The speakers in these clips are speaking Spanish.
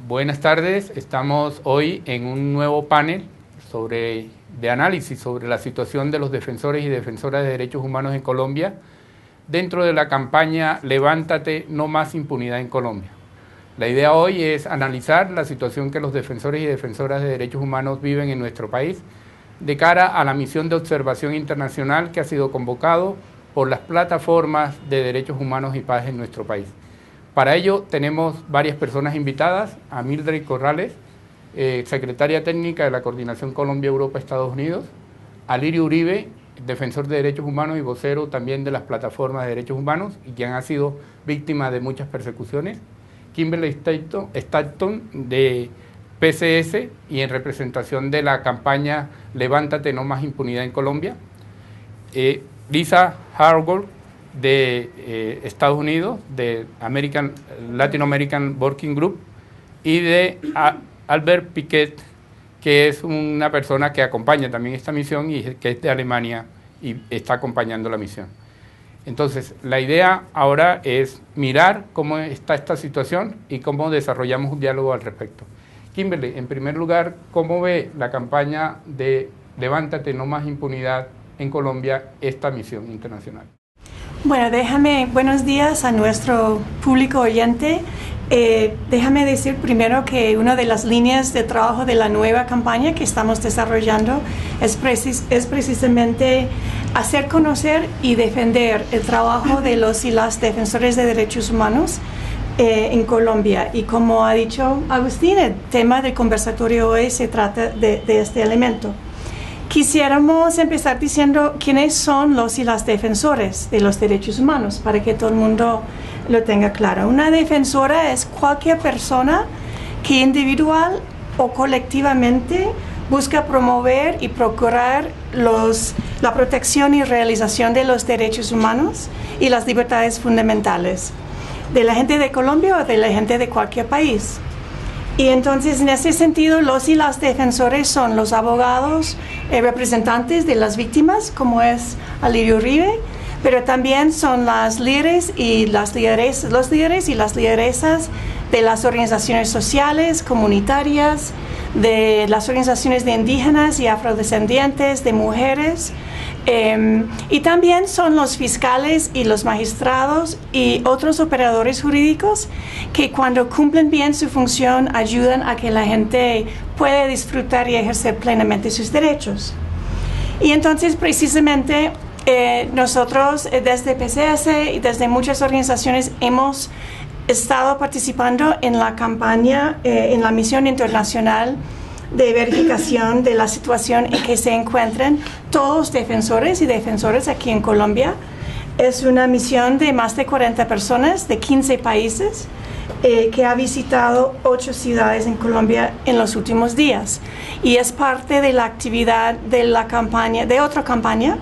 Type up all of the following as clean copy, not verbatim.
Buenas tardes, estamos hoy en un nuevo panel de análisis sobre la situación de los defensores y defensoras de derechos humanos en Colombia dentro de la campaña Levántate, no más impunidad en Colombia. La idea hoy es analizar la situación que los defensores y defensoras de derechos humanos viven en nuestro país de cara a la misión de observación internacional que ha sido convocado por las plataformas de derechos humanos y paz en nuestro país. Para ello tenemos varias personas invitadas: a Mildred Corrales, secretaria técnica de la Coordinación Colombia-Europa-Estados Unidos; a Lirio Uribe, defensor de derechos humanos y vocero también de las plataformas de derechos humanos y quien ha sido víctima de muchas persecuciones; Kimberly Stanton, de PCS y en representación de la campaña Levántate, no más impunidad en Colombia; Lisa Hargold, de Estados Unidos, de Latin American Working Group, y de Albert Piquet, que es una persona que acompaña también esta misión y que es de Alemania y está acompañando la misión. Entonces, la idea ahora es mirar cómo está esta situación y cómo desarrollamos un diálogo al respecto. Kimberly, en primer lugar, ¿cómo ve la campaña de Levántate, no más impunidad en Colombia, esta misión internacional? Bueno, buenos días a nuestro público oyente. Déjame decir primero que una de las líneas de trabajo de la nueva campaña que estamos desarrollando es precisamente hacer conocer y defender el trabajo de los y las defensores de derechos humanos en Colombia. Y como ha dicho Agustín, el tema del conversatorio hoy se trata de este elemento. Quisiéramos empezar diciendo quiénes son los y las defensores de los derechos humanos, para que todo el mundo lo tenga claro. Una defensora es cualquier persona que individual o colectivamente busca promover y procurar la protección y realización de los derechos humanos y las libertades fundamentales de la gente de Colombia o de la gente de cualquier país. Y entonces, en ese sentido, los y las defensores son los abogados, representantes de las víctimas, como es Lirio Uribe, pero también son los líderes y las lideresas de las organizaciones sociales, comunitarias, de las organizaciones de indígenas y afrodescendientes, de mujeres, y también son los fiscales y los magistrados y otros operadores jurídicos que cuando cumplen bien su función ayudan a que la gente pueda disfrutar y ejercer plenamente sus derechos. Y entonces precisamente nosotros desde PCS y desde muchas organizaciones hemos estado participando en la campaña, en la misión internacional de verificación de la situación en que se encuentran todos defensores y defensoras aquí en Colombia. Es una misión de más de 40 personas de 15 países que ha visitado 8 ciudades en Colombia en los últimos días, y es parte de la actividad de la campaña, de otra campaña.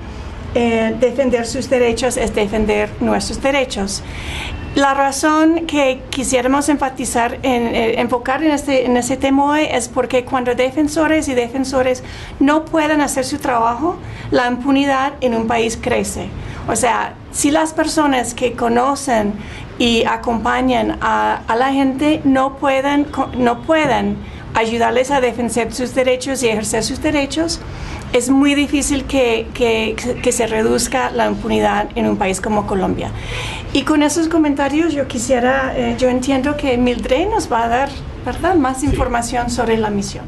Defender sus derechos es defender nuestros derechos. La razón que quisiéramos enfocar en este tema hoy es porque cuando defensores y defensores no pueden hacer su trabajo, la impunidad en un país crece. O sea, si las personas que conocen y acompañan a la gente no pueden ayudarles a defender sus derechos y ejercer sus derechos, es muy difícil que se reduzca la impunidad en un país como Colombia. Y con esos comentarios yo entiendo que Mildred nos va a dar, ¿verdad?, más información sobre la misión.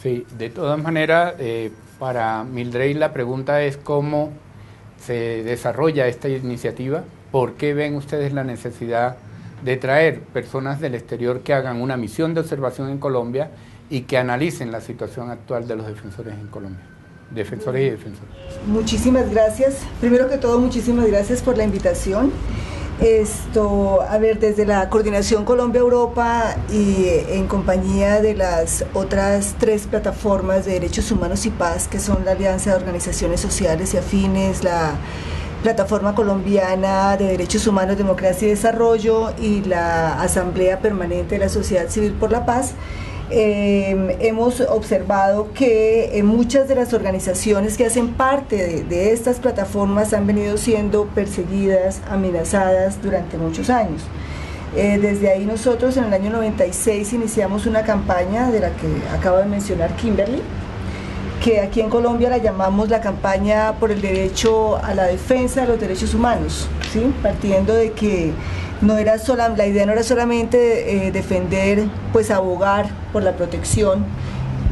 Sí, de todas maneras, para Mildred la pregunta es cómo se desarrolla esta iniciativa, por qué ven ustedes la necesidad de traer personas del exterior que hagan una misión de observación en Colombia y que analicen la situación actual de los defensores en Colombia. Defensores y defensoras. Muchísimas gracias. Primero que todo, muchísimas gracias por la invitación. Desde la Coordinación Colombia-Europa y en compañía de las otras 3 plataformas de derechos humanos y paz, que son la Alianza de Organizaciones Sociales y Afines, la Plataforma Colombiana de Derechos Humanos, Democracia y Desarrollo y la Asamblea Permanente de la Sociedad Civil por la Paz, hemos observado que muchas de las organizaciones que hacen parte de estas plataformas han venido siendo perseguidas, amenazadas durante muchos años. Desde ahí nosotros en el año 96 iniciamos una campaña de la que acaba de mencionar Kimberly, que aquí en Colombia la llamamos la campaña por el derecho a la defensa de los derechos humanos, ¿sí? Partiendo de que la idea no era solamente defender, pues abogar por la protección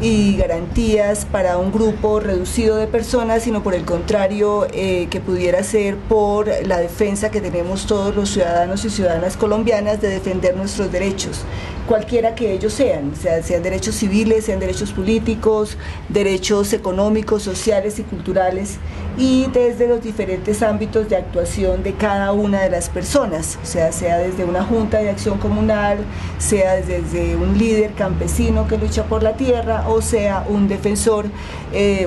y garantías para un grupo reducido de personas, sino por el contrario, que pudiera ser por la defensa que tenemos todos los ciudadanos y ciudadanas colombianas de defender nuestros derechos, cualquiera que ellos sean, sean derechos civiles, sean derechos políticos, derechos económicos, sociales y culturales, y desde los diferentes ámbitos de actuación de cada una de las personas, sea desde una junta de acción comunal, sea desde un líder campesino que lucha por la tierra, o sea un defensor,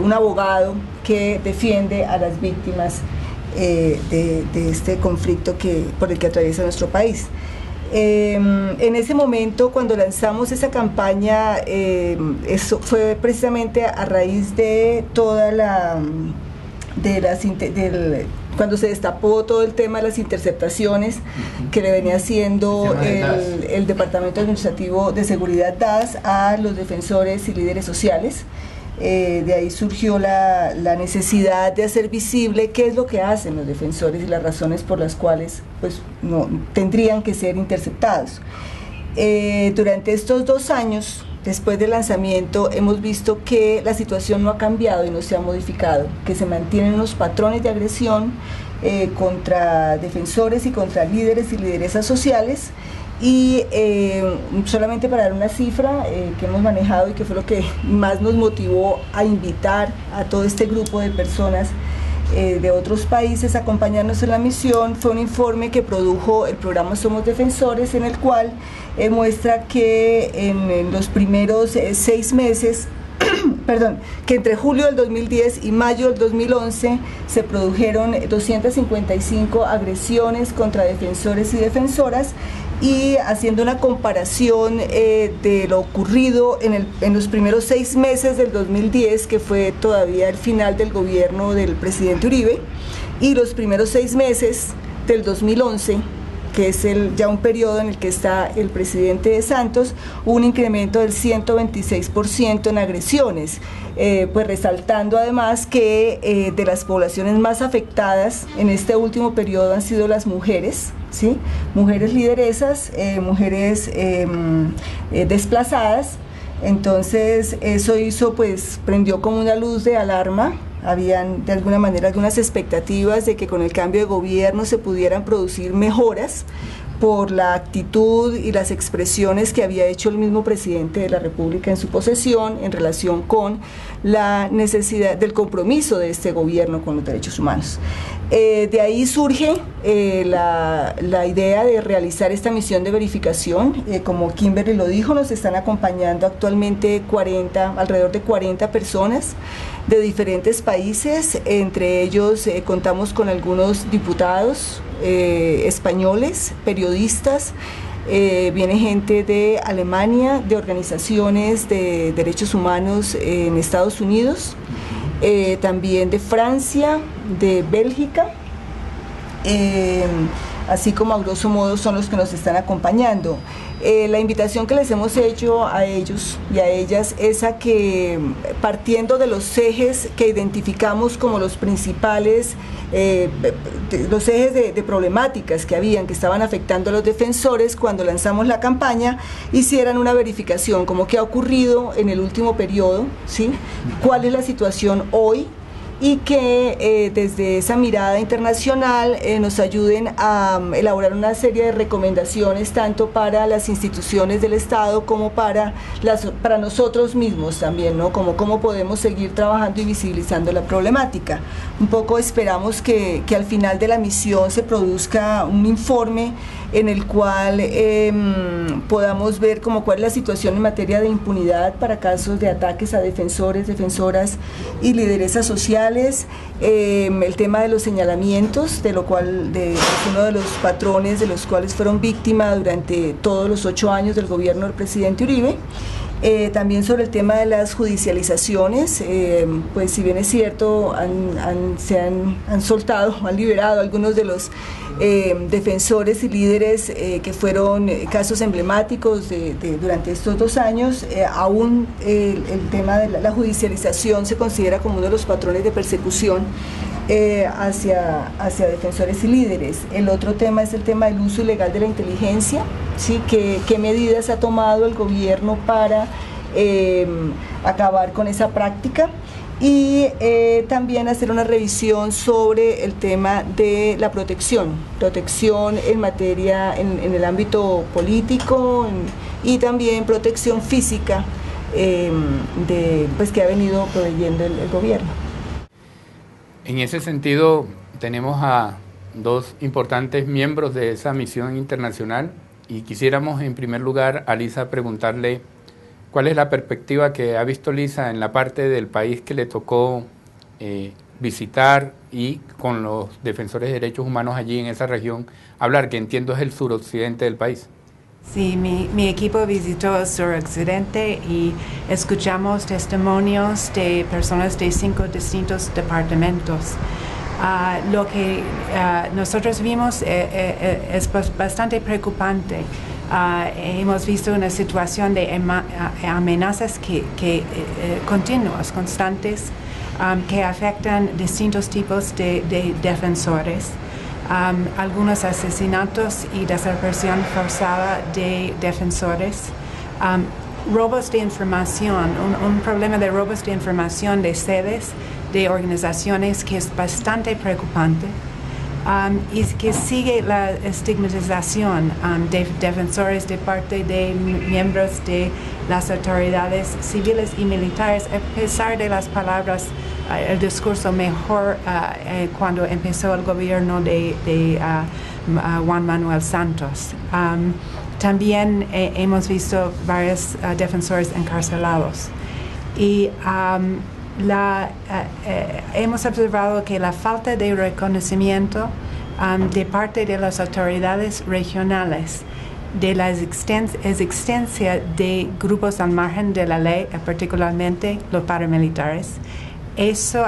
un abogado que defiende a las víctimas de este conflicto por el que atraviesa nuestro país. En ese momento, cuando lanzamos esa campaña, eso fue precisamente a raíz de toda cuando se destapó todo el tema de las interceptaciones que le venía haciendo el Departamento Administrativo de Seguridad DAS a los defensores y líderes sociales. De ahí surgió la necesidad de hacer visible qué es lo que hacen los defensores y las razones por las cuales pues, no tendrían que ser interceptados. Durante estos 2 años, después del lanzamiento, hemos visto que la situación no ha cambiado y no se ha modificado, que se mantienen unos patrones de agresión contra defensores y contra líderes y lideresas sociales. Y solamente para dar una cifra que hemos manejado y que fue lo que más nos motivó a invitar a todo este grupo de personas de otros países a acompañarnos en la misión, fue un informe que produjo el programa Somos Defensores, en el cual muestra que en los primeros 6 meses, que entre julio del 2010 y mayo del 2011 se produjeron 255 agresiones contra defensores y defensoras, y haciendo una comparación de lo ocurrido en los primeros 6 meses del 2010, que fue todavía el final del gobierno del presidente Uribe, y los primeros 6 meses del 2011, que es ya un periodo en el que está el presidente Santos, hubo un incremento del 126% en agresiones, pues resaltando además que de las poblaciones más afectadas en este último periodo han sido las mujeres, ¿sí? Mujeres lideresas, mujeres desplazadas. Entonces eso prendió como una luz de alarma. Habían de alguna manera algunas expectativas de que con el cambio de gobierno se pudieran producir mejoras por la actitud y las expresiones que había hecho el mismo presidente de la República en su posesión en relación con la necesidad del compromiso de este gobierno con los derechos humanos. De ahí surge la idea de realizar esta misión de verificación. Como Kimberly lo dijo, nos están acompañando actualmente alrededor de 40 personas de diferentes países. Entre ellos contamos con algunos diputados españoles, periodistas, viene gente de Alemania, de organizaciones de derechos humanos en Estados Unidos, también de Francia, de Bélgica, así como a grosso modo son los que nos están acompañando. La invitación que les hemos hecho a ellos y a ellas es a que, partiendo de los ejes que identificamos como los principales, los ejes de problemáticas que estaban afectando a los defensores cuando lanzamos la campaña, hicieran una verificación como qué ha ocurrido en el último periodo, ¿sí? ¿Cuál es la situación hoy? Y que desde esa mirada internacional nos ayuden a elaborar una serie de recomendaciones tanto para las instituciones del Estado como para nosotros mismos también, ¿no? Como cómo podemos seguir trabajando y visibilizando la problemática. Un poco esperamos que al final de la misión se produzca un informe en el cual podamos ver cuál es la situación en materia de impunidad para casos de ataques a defensores, defensoras y lideresas sociales, el tema de los señalamientos, de lo cual es uno de los patrones de los cuales fueron víctimas durante todos los 8 años del gobierno del presidente Uribe. También sobre el tema de las judicializaciones, pues si bien es cierto, han han soltado, han liberado algunos de los defensores y líderes que fueron casos emblemáticos durante estos 2 años. Aún el tema de la judicialización se considera como uno de los patrones de persecución hacia defensores y líderes. El otro tema es el tema del uso ilegal de la inteligencia, ¿sí? ¿Qué medidas ha tomado el gobierno para acabar con esa práctica? Y también hacer una revisión sobre el tema de la protección en materia, en el ámbito político, y también protección física que ha venido proveyendo el gobierno. En ese sentido, tenemos a 2 importantes miembros de esa misión internacional y quisiéramos en primer lugar a Lisa preguntarle cuál es la perspectiva que ha visto Lisa en la parte del país que le tocó visitar y con los defensores de derechos humanos allí en esa región hablar, que entiendo es el suroccidente del país. Sí, mi equipo visitó el suroccidente y escuchamos testimonios de personas de 5 distintos departamentos. Lo que nosotros vimos es bastante preocupante. Hemos visto una situación de amenazas continuas, constantes, que afectan distintos tipos de defensores. Algunos asesinatos y desaparición forzada de defensores, robos de información, un problema de robos de información de sedes, de organizaciones que es bastante preocupante, y que sigue la estigmatización de defensores de parte de miembros de las autoridades civiles y militares, a pesar de las palabras, el discurso mejor cuando empezó el gobierno de Juan Manuel Santos. También hemos visto varios defensores encarcelados y hemos observado que la falta de reconocimiento de parte de las autoridades regionales de la existencia de grupos al margen de la ley, particularmente los paramilitares. Eso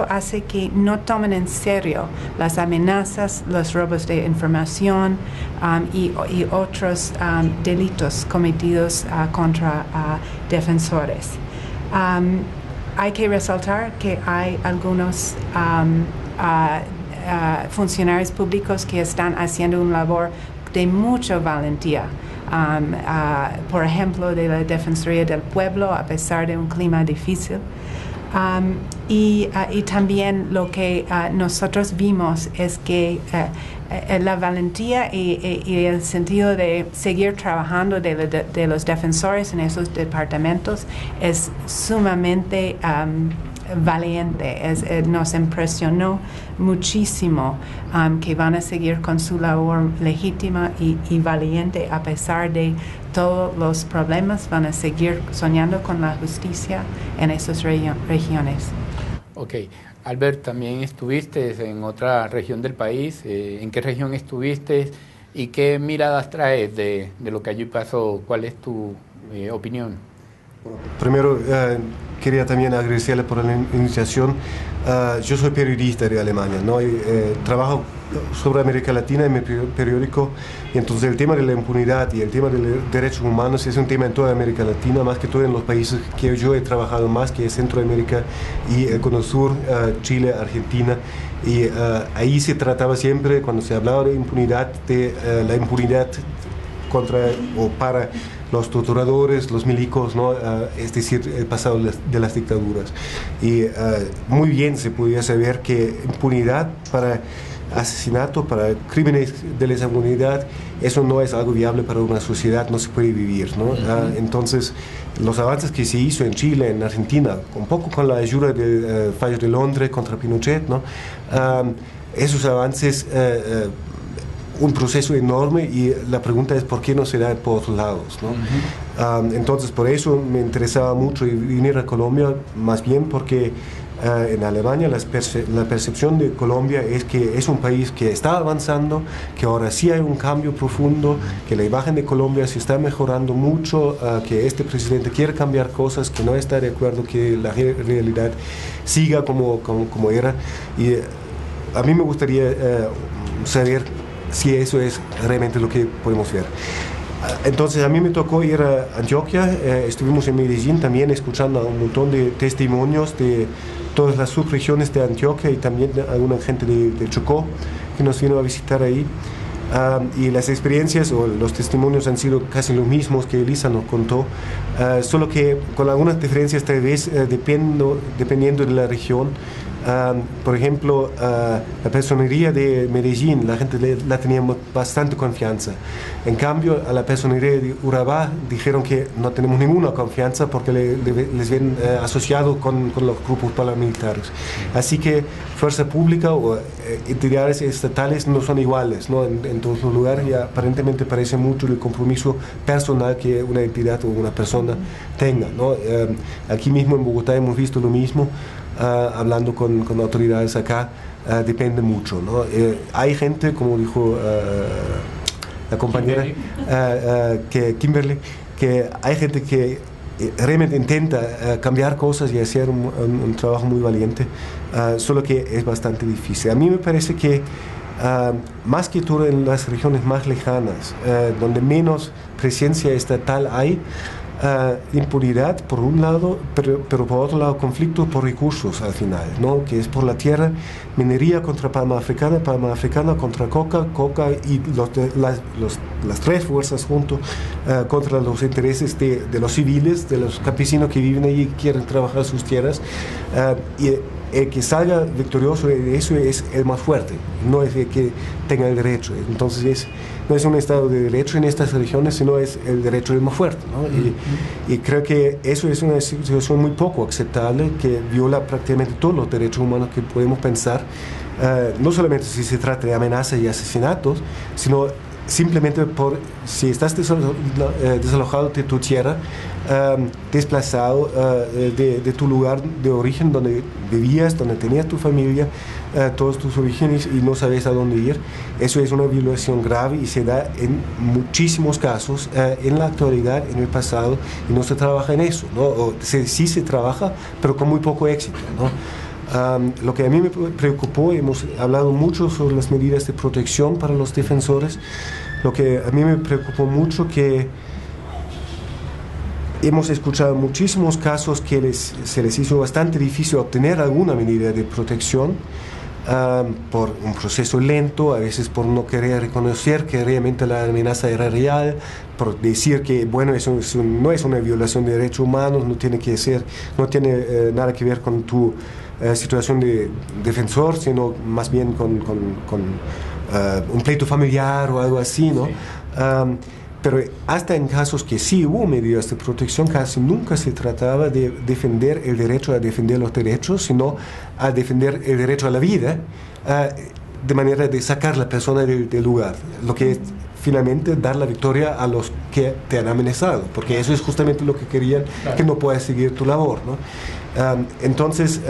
hace que no tomen en serio las amenazas, los robos de información y otros delitos cometidos contra defensores. Hay que resaltar que hay algunos funcionarios públicos que están haciendo una labor de mucha valentía. Por ejemplo, de la Defensoría del Pueblo, a pesar de un clima difícil. Y también lo que nosotros vimos es que la valentía y el sentido de seguir trabajando de los defensores en esos departamentos es sumamente valiente. Nos impresionó muchísimo que van a seguir con su labor legítima y valiente a pesar de todos los problemas. Van a seguir soñando con la justicia en esas regiones. Ok. Albert, también estuviste en otra región del país. ¿En qué región estuviste y qué miradas traes de lo que allí pasó? ¿Cuál es tu opinión? Bueno, primero, quería también agradecerle por la invitación. Yo soy periodista de Alemania, ¿no? Trabajo sobre América Latina en mi periódico, y entonces el tema de la impunidad y el tema de los derechos humanos es un tema en toda América Latina, más que todo en los países que yo he trabajado más, que es Centroamérica y el Cono Sur, Chile, Argentina, y ahí se trataba siempre, cuando se hablaba de impunidad, de la impunidad contra o para los torturadores, los milicos, ¿no? Es decir, el pasado de las dictaduras. Y muy bien se podía saber que impunidad para asesinato, para crímenes de lesa humanidad, eso no es algo viable para una sociedad, no se puede vivir, ¿no? Entonces, los avances que se hizo en Chile, en Argentina, un poco con la ayuda del fallo de Londres contra Pinochet, ¿no? Esos avances, un proceso enorme, y la pregunta es por qué no se da por otros lados, ¿no? Entonces por eso me interesaba mucho venir a Colombia, más bien porque en Alemania la percepción de Colombia es que es un país que está avanzando, que ahora sí hay un cambio profundo, que la imagen de Colombia se está mejorando mucho, que este presidente quiere cambiar cosas, que no está de acuerdo que la realidad siga como era. Y a mí me gustaría saber si eso es realmente lo que podemos ver. Entonces a mí me tocó ir a Antioquia, estuvimos en Medellín también escuchando un montón de testimonios de todas las subregiones de Antioquia y también alguna gente de Chocó que nos vino a visitar ahí. Y las experiencias o los testimonios han sido casi los mismos que Elisa nos contó, solo que con algunas diferencias tal vez dependiendo de la región. Por ejemplo, la personería de Medellín, la gente la tenía bastante confianza. En cambio, a la personería de Urabá dijeron que no tenemos ninguna confianza porque les ven asociado con los grupos paramilitares. Así que fuerza pública o entidades estatales no son iguales, ¿no? En todos los lugares, y aparentemente parece mucho el compromiso personal que una entidad o una persona tenga, ¿no? Aquí mismo en Bogotá hemos visto lo mismo. Hablando con autoridades acá, depende mucho, ¿no? Hay gente, como dijo la compañera Kimberly, que hay gente que realmente intenta cambiar cosas y hacer un trabajo muy valiente, solo que es bastante difícil. A mí me parece que más que todo en las regiones más lejanas, donde menos presencia estatal hay, impunidad por un lado, pero por otro lado conflicto por recursos al final, ¿no? Que es por la tierra, minería contra palma africana contra coca y las tres fuerzas juntos contra los intereses de los civiles, de los campesinos que viven allí y quieren trabajar sus tierras, y el que salga victorioso de eso es el más fuerte, no es el que tenga el derecho. Entonces no es un Estado de derecho en estas regiones, sino es el derecho del más fuerte, ¿no? Y creo que eso es una situación muy poco aceptable, que viola prácticamente todos los derechos humanos que podemos pensar, no solamente si se trata de amenazas y asesinatos, sino simplemente por si estás desalojado de tu tierra, desplazado de tu lugar de origen, donde vivías, donde tenías tu familia, todos tus orígenes, y no sabes a dónde ir. Eso es una violación grave y se da en muchísimos casos en la actualidad, en el pasado, y no se trabaja en eso, ¿no? O sí se trabaja, pero con muy poco éxito, ¿no? Lo que a mí me preocupó, hemos hablado mucho sobre las medidas de protección para los defensores. Lo que a mí me preocupó mucho, que hemos escuchado muchísimos casos que se les hizo bastante difícil obtener alguna medida de protección, por un proceso lento, a veces por no querer reconocer que realmente la amenaza era real, por decir que bueno, eso no es una violación de derechos humanos, no tiene nada que ver con tu situación de defensor, sino más bien con un pleito familiar o algo así, ¿no? Sí. Pero hasta en casos que sí hubo medidas de protección, casi nunca se trataba de defender el derecho a defender los derechos, sino a defender el derecho a la vida, de manera de sacar a la persona del lugar, lo que es finalmente dar la victoria a los que te han amenazado, porque eso es justamente lo que querían, claro, que no puedas seguir tu labor, ¿no? Entonces,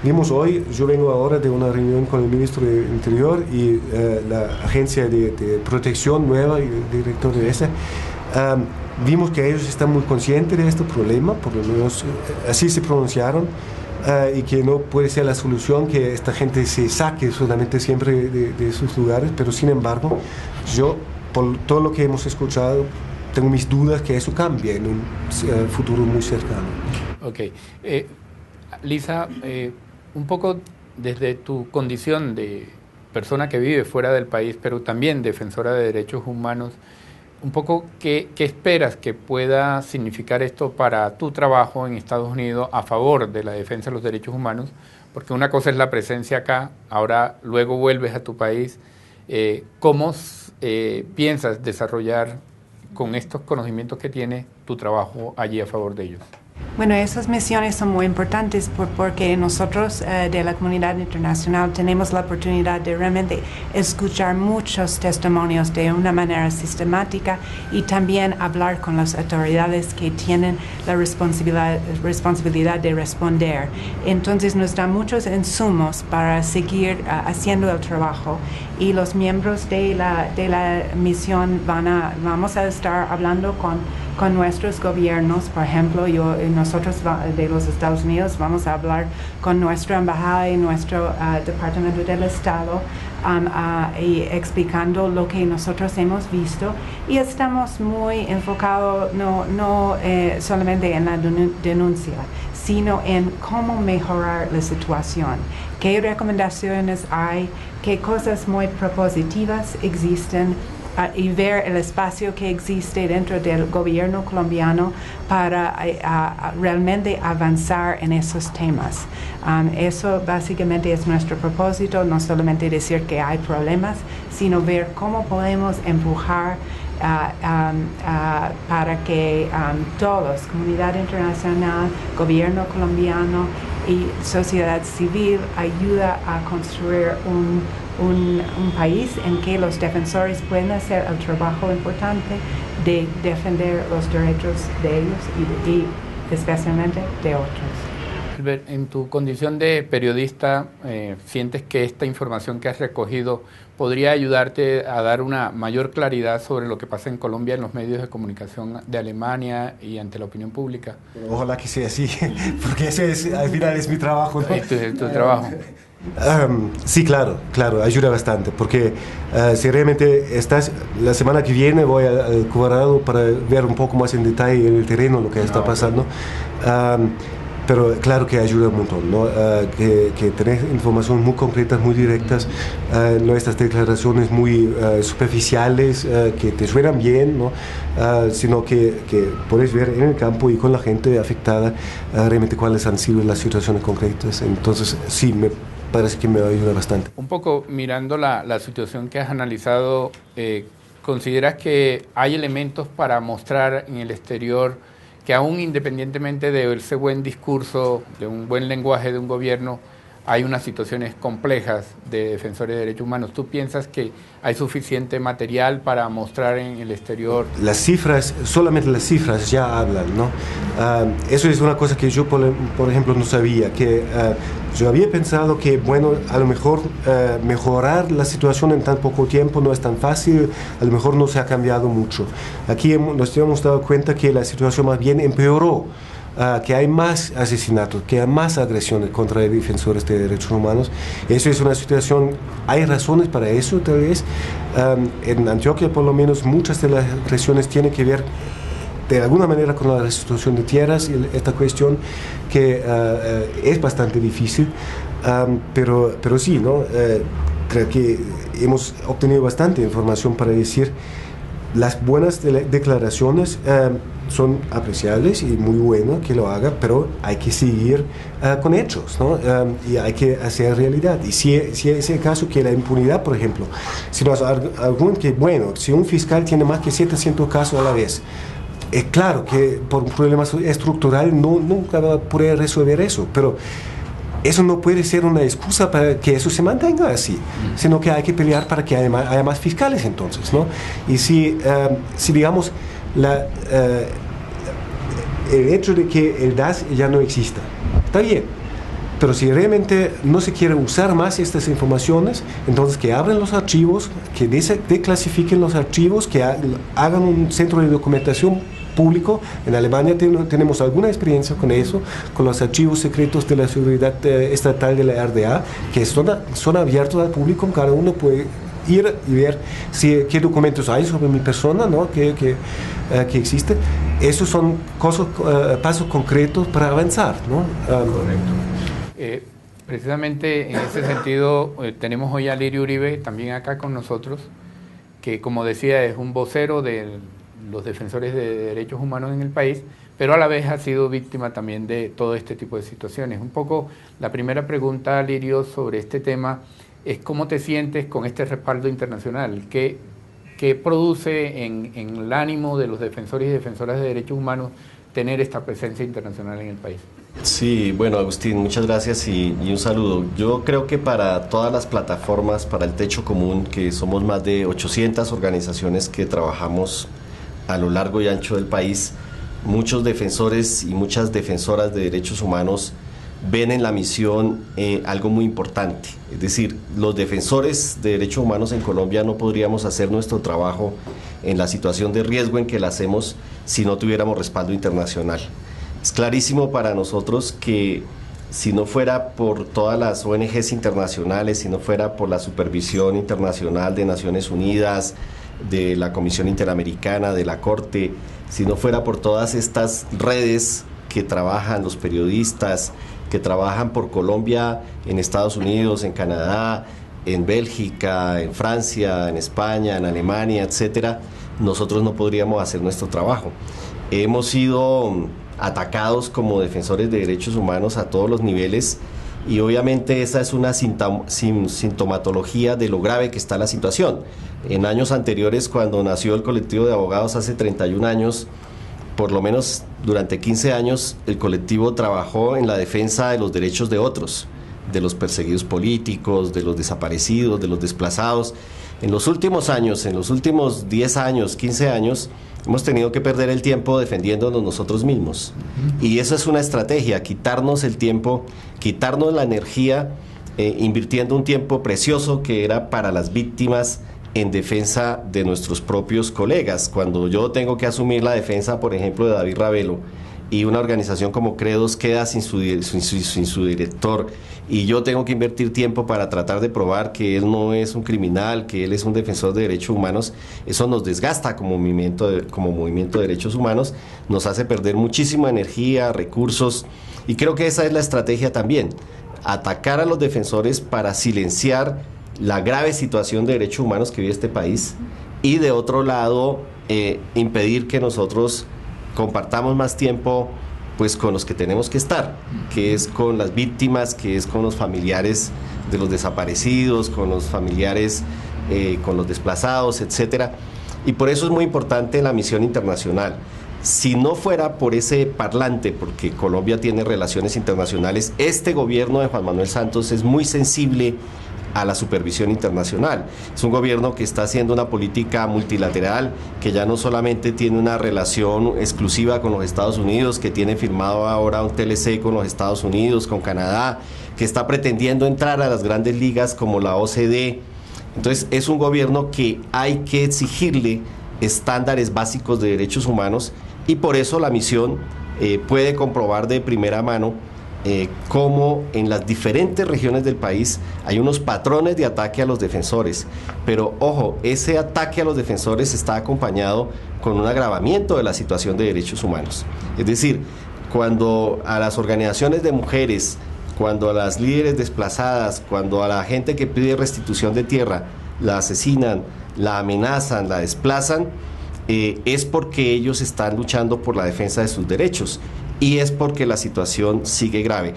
vimos hoy, yo vengo ahora de una reunión con el ministro de Interior y la agencia de protección nueva y el director de esa. Vimos que ellos están muy conscientes de este problema, por lo menos así se pronunciaron, y que no puede ser la solución que esta gente se saque solamente siempre de sus lugares, pero sin embargo, yo, por todo lo que hemos escuchado, tengo mis dudas que eso cambie en un futuro muy cercano. Ok. Lisa, un poco desde tu condición de persona que vive fuera del país, pero también defensora de derechos humanos, un poco qué esperas que pueda significar esto para tu trabajo en Estados Unidos a favor de la defensa de los derechos humanos, porque una cosa es la presencia acá, ahora luego vuelves a tu país. ¿Cómo piensas desarrollar con estos conocimientos que tienes tu trabajo allí a favor de ellos? Bueno, esas misiones son muy importantes porque nosotros de la comunidad internacional tenemos la oportunidad de realmente escuchar muchos testimonios de una manera sistemática y también hablar con las autoridades que tienen la responsabilidad de responder. Entonces nos da muchos insumos para seguir haciendo el trabajo, y los miembros de la misión vamos a estar hablando con nuestros gobiernos. Por ejemplo, nosotros de los Estados Unidos vamos a hablar con nuestra embajada y nuestro Departamento del Estado y explicando lo que nosotros hemos visto, y estamos muy enfocados no solamente en la denuncia, sino en cómo mejorar la situación, qué recomendaciones hay, qué cosas muy propositivas existen, y ver el espacio que existe dentro del gobierno colombiano para realmente avanzar en esos temas. Eso básicamente es nuestro propósito, no solamente decir que hay problemas, sino ver cómo podemos empujar para que todos, comunidad internacional, gobierno colombiano y sociedad civil, ayuda a construir un país en que los defensores pueden hacer el trabajo importante de defender los derechos de ellos y especialmente de otros. Albert, en tu condición de periodista, ¿sientes que esta información que has recogido podría ayudarte a dar una mayor claridad sobre lo que pasa en Colombia en los medios de comunicación de Alemania y ante la opinión pública? Ojalá que sea así, porque ese al final es mi trabajo, ¿no? Es tu trabajo. Sí, claro, ayuda bastante, porque si realmente la semana que viene voy al Colorado para ver un poco más en detalle en el terreno lo que está pasando, pero claro que ayuda un montón, ¿no? Que tener información muy concretas, muy directas, no estas declaraciones muy superficiales que te suenan bien, ¿no? Sino que puedes ver en el campo y con la gente afectada realmente cuáles han sido las situaciones concretas. Entonces sí, me parece que me ayuda bastante. Un poco mirando la situación que has analizado, ¿consideras que hay elementos para mostrar en el exterior que aún independientemente de ese buen discurso, de un buen lenguaje de un gobierno, hay unas situaciones complejas de defensores de derechos humanos? ¿Tú piensas que hay suficiente material para mostrar en el exterior? Las cifras, solamente las cifras ya hablan, ¿no? Eso es una cosa que yo, por ejemplo, no sabía, que yo había pensado que, bueno, a lo mejor mejorar la situación en tan poco tiempo no es tan fácil, a lo mejor no se ha cambiado mucho. Aquí nos hemos dado cuenta que la situación más bien empeoró. Que hay más asesinatos, que hay más agresiones contra defensores de derechos humanos. Eso es una situación, hay razones para eso tal vez. En Antioquia por lo menos muchas de las agresiones tienen que ver de alguna manera con la restitución de tierras, y esta cuestión que es bastante difícil, pero sí, ¿no? Creo que hemos obtenido bastante información para decir las buenas declaraciones son apreciables y muy bueno que lo haga, pero hay que seguir con hechos, ¿no? Y hay que hacer realidad. Y si es el caso que la impunidad, por ejemplo, si un fiscal tiene más que 700 casos a la vez, es claro que por un problema estructural nunca va a poder resolver eso, pero eso no puede ser una excusa para que eso se mantenga así, sino que hay que pelear para que haya más fiscales entonces, ¿no? Y si digamos, el hecho de que el DAS ya no exista, está bien, pero si realmente no se quiere usar más estas informaciones, entonces que abran los archivos, que declasifiquen los archivos, que hagan un centro de documentación público. En Alemania tenemos alguna experiencia con eso, con los archivos secretos de la seguridad estatal de la RDA, que son abiertos al público, cada uno puede ir y ver qué documentos hay sobre mi persona, ¿no? que existe. Esos son pasos concretos para avanzar, ¿no? Correcto. Precisamente en ese sentido tenemos hoy a Lirio Uribe también acá con nosotros, que como decía es un vocero de los defensores de derechos humanos en el país, pero a la vez ha sido víctima también de todo este tipo de situaciones. Un poco la primera pregunta, Lirio, sobre este tema es cómo te sientes con este respaldo internacional, qué produce en el ánimo de los defensores y defensoras de derechos humanos tener esta presencia internacional en el país. Sí, bueno, Agustín, muchas gracias y un saludo. Yo creo que para todas las plataformas, para el Techo Común, que somos más de 800 organizaciones que trabajamos a lo largo y ancho del país, muchos defensores y muchas defensoras de derechos humanos ven en la misión algo muy importante. Es decir, los defensores de derechos humanos en Colombia no podríamos hacer nuestro trabajo en la situación de riesgo en que la hacemos si no tuviéramos respaldo internacional. Es clarísimo para nosotros que si no fuera por todas las ONGs internacionales, si no fuera por la supervisión internacional de Naciones Unidas, de la Comisión Interamericana, de la Corte, si no fuera por todas estas redes que trabajan, los periodistas que trabajan por Colombia en Estados Unidos, en Canadá, en Bélgica, en Francia, en España, en Alemania, etcétera, nosotros no podríamos hacer nuestro trabajo. Hemos sido atacados como defensores de derechos humanos a todos los niveles y obviamente esa es una sintomatología de lo grave que está la situación. En años anteriores, cuando nació el colectivo de abogados hace 31 años, por lo menos durante 15 años, el colectivo trabajó en la defensa de los derechos de otros, de los perseguidos políticos, de los desaparecidos, de los desplazados. En los últimos años, en los últimos 10 años, 15 años, hemos tenido que perder el tiempo defendiéndonos nosotros mismos. Y eso es una estrategia, quitarnos el tiempo, quitarnos la energía, invirtiendo un tiempo precioso que era para las víctimas en defensa de nuestros propios colegas. Cuando yo tengo que asumir la defensa, por ejemplo, de David Ravelo, y una organización como Credos queda sin su director, y yo tengo que invertir tiempo para tratar de probar que él no es un criminal, que él es un defensor de derechos humanos, eso nos desgasta como movimiento de derechos humanos, nos hace perder muchísima energía, recursos, y creo que esa es la estrategia también, atacar a los defensores para silenciar la grave situación de derechos humanos que vive este país, y de otro lado impedir que nosotros compartamos más tiempo pues con los que tenemos que estar, que es con las víctimas, que es con los familiares de los desaparecidos, con los familiares, con los desplazados, etcétera. Y por eso es muy importante la misión internacional. Si no fuera por ese parlante, porque Colombia tiene relaciones internacionales, este gobierno de Juan Manuel Santos es muy sensible a la supervisión internacional. Es un gobierno que está haciendo una política multilateral, que ya no solamente tiene una relación exclusiva con los Estados Unidos, que tiene firmado ahora un TLC con los Estados Unidos, con Canadá, que está pretendiendo entrar a las grandes ligas como la OCDE. Entonces es un gobierno que hay que exigirle estándares básicos de derechos humanos, y por eso la misión puede comprobar de primera mano cómo en las diferentes regiones del país hay unos patrones de ataque a los defensores, pero ojo, ese ataque a los defensores está acompañado con un agravamiento de la situación de derechos humanos. Es decir, cuando a las organizaciones de mujeres, cuando a las líderes desplazadas, cuando a la gente que pide restitución de tierra la asesinan, la amenazan, la desplazan, es porque ellos están luchando por la defensa de sus derechos, y es porque la situación sigue grave.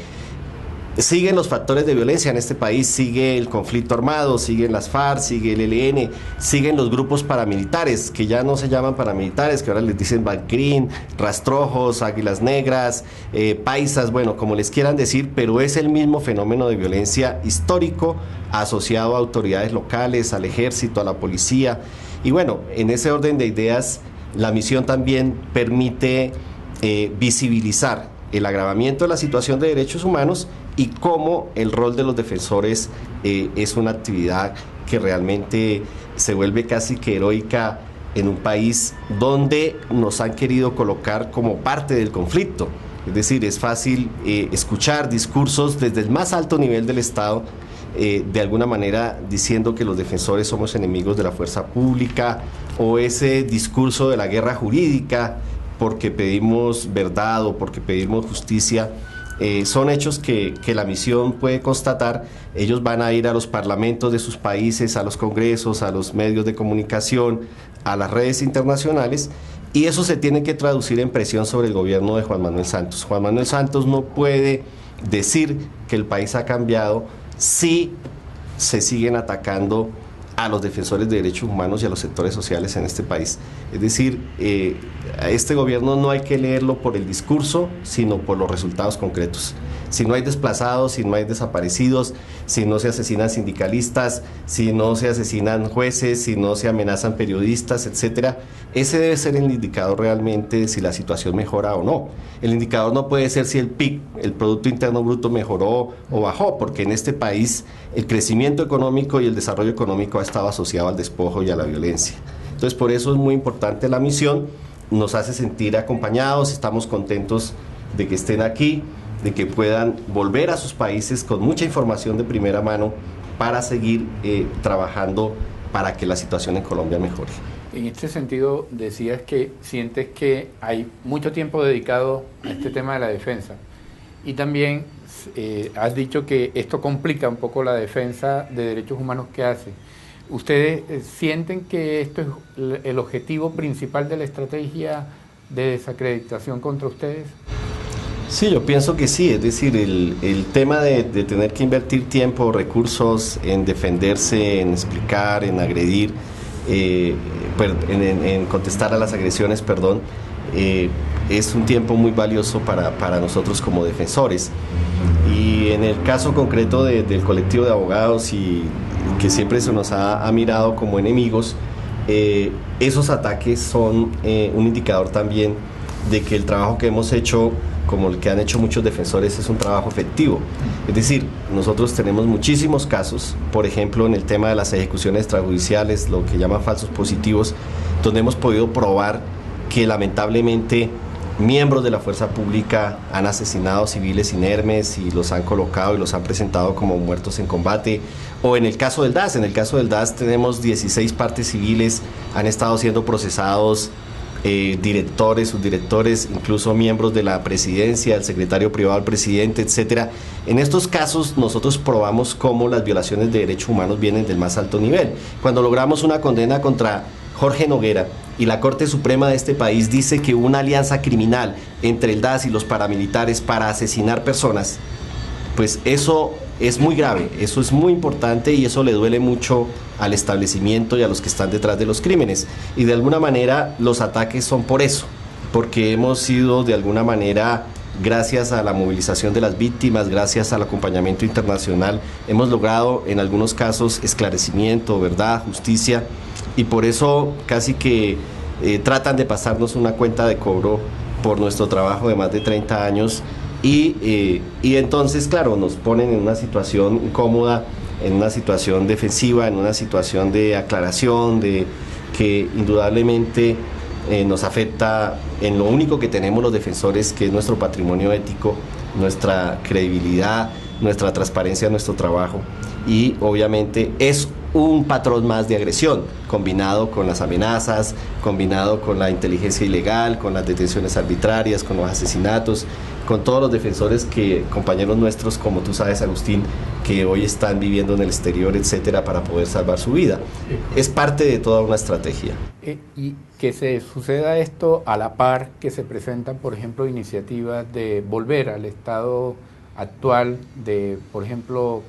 Siguen los factores de violencia en este país, sigue el conflicto armado, siguen las FARC, sigue el ELN, siguen los grupos paramilitares, que ya no se llaman paramilitares, que ahora les dicen Balcrín, Rastrojos, Águilas Negras, Paisas, bueno, como les quieran decir, pero es el mismo fenómeno de violencia histórico asociado a autoridades locales, al ejército, a la policía. Y bueno, en ese orden de ideas, la misión también permite visibilizar el agravamiento de la situación de derechos humanos y cómo el rol de los defensores es una actividad que realmente se vuelve casi que heroica en un país donde nos han querido colocar como parte del conflicto. Es decir, es fácil escuchar discursos desde el más alto nivel del Estado, de alguna manera diciendo que los defensores somos enemigos de la fuerza pública, o ese discurso de la guerra jurídica porque pedimos verdad o porque pedimos justicia. Son hechos que la misión puede constatar. Ellos van a ir a los parlamentos de sus países, a los congresos, a los medios de comunicación, a las redes internacionales, y eso se tiene que traducir en presión sobre el gobierno de Juan Manuel Santos. Juan Manuel Santos no puede decir que el país ha cambiado si se siguen atacando a los defensores de derechos humanos y a los sectores sociales en este país. Es decir, a este gobierno no hay que leerlo por el discurso, sino por los resultados concretos. Si no hay desplazados, si no hay desaparecidos, si no se asesinan sindicalistas, si no se asesinan jueces, si no se amenazan periodistas, etcétera, ese debe ser el indicador realmente de si la situación mejora o no. El indicador no puede ser si el PIB, el Producto Interno Bruto, mejoró o bajó, porque en este país el crecimiento económico y el desarrollo económico ha estado asociado al despojo y a la violencia. Entonces, por eso es muy importante la misión, nos hace sentir acompañados, estamos contentos de que estén aquí, de que puedan volver a sus países con mucha información de primera mano para seguir trabajando para que la situación en Colombia mejore. En este sentido, decías que sientes que hay mucho tiempo dedicado a este tema de la defensa y también has dicho que esto complica un poco la defensa de derechos humanos que hace. ¿Ustedes sienten que esto es el objetivo principal de la estrategia de desacreditación contra ustedes? Sí, yo pienso que sí, es decir, el tema de tener que invertir tiempo, recursos en defenderse, en explicar, en agredir, en contestar a las agresiones, es un tiempo muy valioso para nosotros como defensores. Y en el caso concreto del colectivo de abogados y que siempre se nos ha mirado como enemigos, esos ataques son un indicador también de que el trabajo que hemos hecho, como el que han hecho muchos defensores, es un trabajo efectivo. Es decir, nosotros tenemos muchísimos casos, por ejemplo, en el tema de las ejecuciones extrajudiciales, lo que llaman falsos positivos, donde hemos podido probar que lamentablemente miembros de la fuerza pública han asesinado civiles inermes y los han colocado y los han presentado como muertos en combate. O en el caso del DAS, tenemos 16 partes civiles, han estado siendo procesados directores, subdirectores, incluso miembros de la presidencia, el secretario privado del presidente, etcétera. En estos casos nosotros probamos cómo las violaciones de derechos humanos vienen del más alto nivel. Cuando logramos una condena contra Jorge Noguera y la Corte Suprema de este país dice que hubo una alianza criminal entre el DAS y los paramilitares para asesinar personas, pues eso es muy grave, eso es muy importante y eso le duele mucho al establecimiento y a los que están detrás de los crímenes. Y de alguna manera los ataques son por eso, porque hemos sido de alguna manera, gracias a la movilización de las víctimas, gracias al acompañamiento internacional, hemos logrado en algunos casos esclarecimiento, verdad, justicia, y por eso casi que tratan de pasarnos una cuenta de cobro por nuestro trabajo de más de 30 años. Y entonces, claro, nos ponen en una situación incómoda, en una situación defensiva, en una situación de aclaración, de que indudablemente nos afecta en lo único que tenemos los defensores, que es nuestro patrimonio ético, nuestra credibilidad, nuestra transparencia en nuestro trabajo. Y obviamente es un patrón más de agresión, combinado con las amenazas, combinado con la inteligencia ilegal, con las detenciones arbitrarias, con los asesinatos, con todos los defensores compañeros nuestros, como tú sabes, Agustín, que hoy están viviendo en el exterior, etcétera, para poder salvar su vida. Es parte de toda una estrategia. Y que se suceda esto a la par que se presentan, por ejemplo, iniciativas de volver al estado actual de, por ejemplo,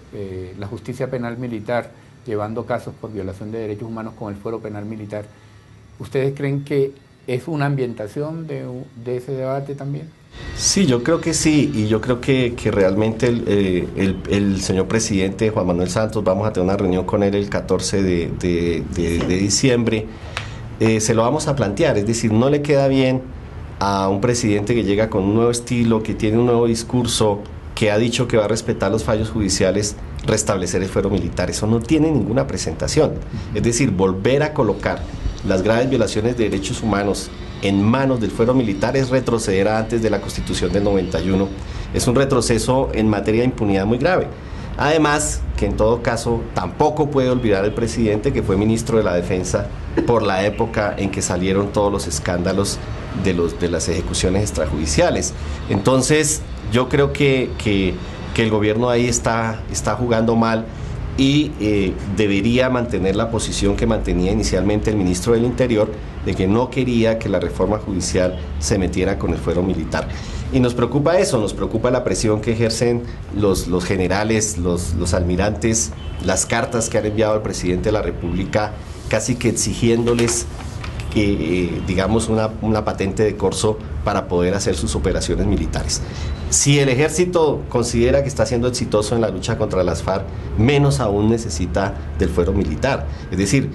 la justicia penal militar, llevando casos por violación de derechos humanos con el fuero penal militar. ¿Ustedes creen que es una ambientación de ese debate también? Sí, yo creo que sí, y yo creo que realmente el señor presidente Juan Manuel Santos, vamos a tener una reunión con él el 14 de diciembre, se lo vamos a plantear, es decir, no le queda bien a un presidente que llega con un nuevo estilo, que tiene un nuevo discurso, que ha dicho que va a respetar los fallos judiciales, restablecer el fuero militar. Eso no tiene ninguna presentación. Es decir, volver a colocar las graves violaciones de derechos humanos en manos del fuero militar es retroceder a antes de la Constitución del 91. Es un retroceso en materia de impunidad muy grave. Además, que en todo caso tampoco puede olvidar el presidente que fue ministro de la Defensa por la época en que salieron todos los escándalos de las ejecuciones extrajudiciales. Entonces, yo creo que el gobierno ahí está jugando mal y debería mantener la posición que mantenía inicialmente el ministro del Interior, de que no quería que la reforma judicial se metiera con el fuero militar. Y nos preocupa eso, nos preocupa la presión que ejercen los generales, los almirantes, las cartas que han enviado al presidente de la República, casi que exigiéndoles digamos una patente de corso para poder hacer sus operaciones militares. Si el ejército considera que está siendo exitoso en la lucha contra las FARC, menos aún necesita del fuero militar. Es decir,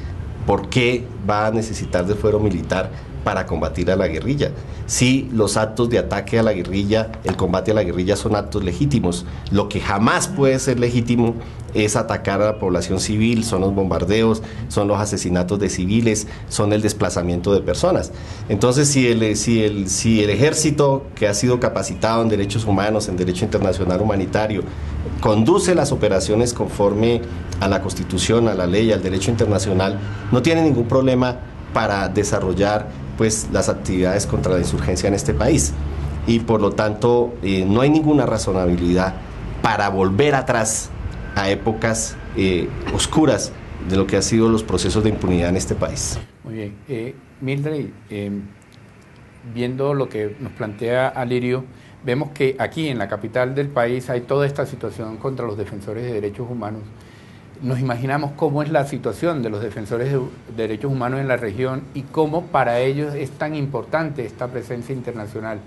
¿por qué va a necesitar del fuero militar para combatir a la guerrilla? Si los actos de ataque a la guerrilla, el combate a la guerrilla son actos legítimos, lo que jamás puede ser legítimo es atacar a la población civil, son los bombardeos, son los asesinatos de civiles, son el desplazamiento de personas. Entonces, si el ejército, que ha sido capacitado en derechos humanos, en derecho internacional humanitario, conduce las operaciones conforme a la Constitución, a la ley, al derecho internacional, no tiene ningún problema para desarrollar pues las actividades contra la insurgencia en este país, y por lo tanto no hay ninguna razonabilidad para volver atrás a épocas oscuras de lo que han sido los procesos de impunidad en este país. Muy bien. Mildred, viendo lo que nos plantea Alirio, vemos que aquí en la capital del país hay toda esta situación contra los defensores de derechos humanos. Nos imaginamos cómo es la situación de los defensores de derechos humanos en la región y cómo para ellos es tan importante esta presencia internacional.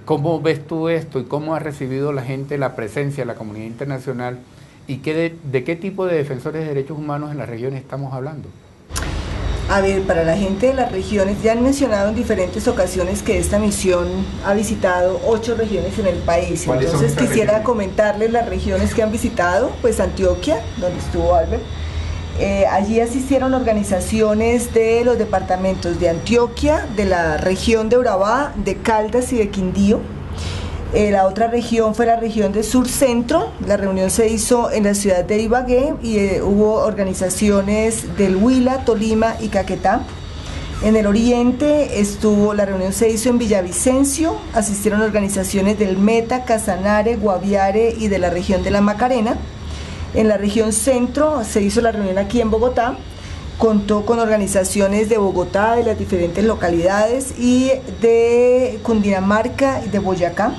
¿Cómo ves tú esto y cómo ha recibido la gente la presencia de la comunidad internacional y de qué tipo de defensores de derechos humanos en la región estamos hablando? A ver, para la gente de las regiones, ya han mencionado en diferentes ocasiones que esta misión ha visitado 8 regiones en el país. Entonces quisiera comentarles las regiones que han visitado, pues Antioquia, donde estuvo Albert. Allí asistieron organizaciones de los departamentos de Antioquia, de la región de Urabá, de Caldas y de Quindío. La otra región fue la región de Sur Centro. La reunión se hizo en la ciudad de Ibagué y hubo organizaciones del Huila, Tolima y Caquetá. En el oriente la reunión se hizo en Villavicencio, asistieron organizaciones del Meta, Casanare, Guaviare y de la región de la Macarena. En la región centro se hizo la reunión aquí en Bogotá, contó con organizaciones de Bogotá, de las diferentes localidades y de Cundinamarca y de Boyacá.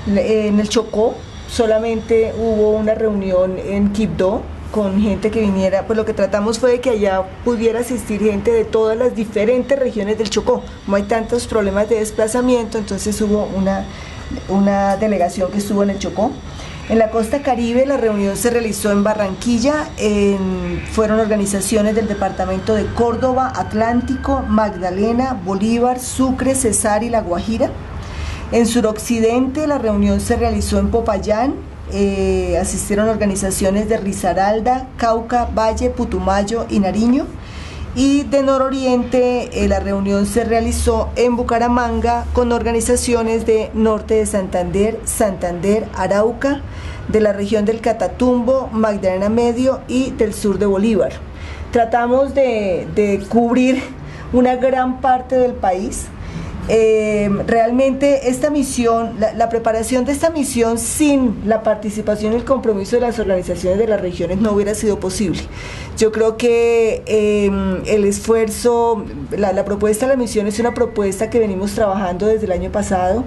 En el Chocó solamente hubo una reunión en Quibdó con gente que viniera, pues lo que tratamos fue de que allá pudiera asistir gente de todas las diferentes regiones del Chocó. Como hay tantos problemas de desplazamiento, entonces hubo una delegación que estuvo en el Chocó. En la costa caribe la reunión se realizó en Barranquilla, fueron organizaciones del departamento de Córdoba, Atlántico, Magdalena, Bolívar, Sucre, Cesar y La Guajira. En suroccidente la reunión se realizó en Popayán, asistieron organizaciones de Risaralda, Cauca, Valle, Putumayo y Nariño. Y de nororiente la reunión se realizó en Bucaramanga con organizaciones de norte de Santander, Arauca, de la región del Catatumbo, Magdalena Medio y del sur de Bolívar. Tratamos de cubrir una gran parte del país. Realmente esta misión, la preparación de esta misión sin la participación y el compromiso de las organizaciones de las regiones no hubiera sido posible. Yo creo que el esfuerzo, la propuesta de la misión es una propuesta que venimos trabajando desde el año pasado.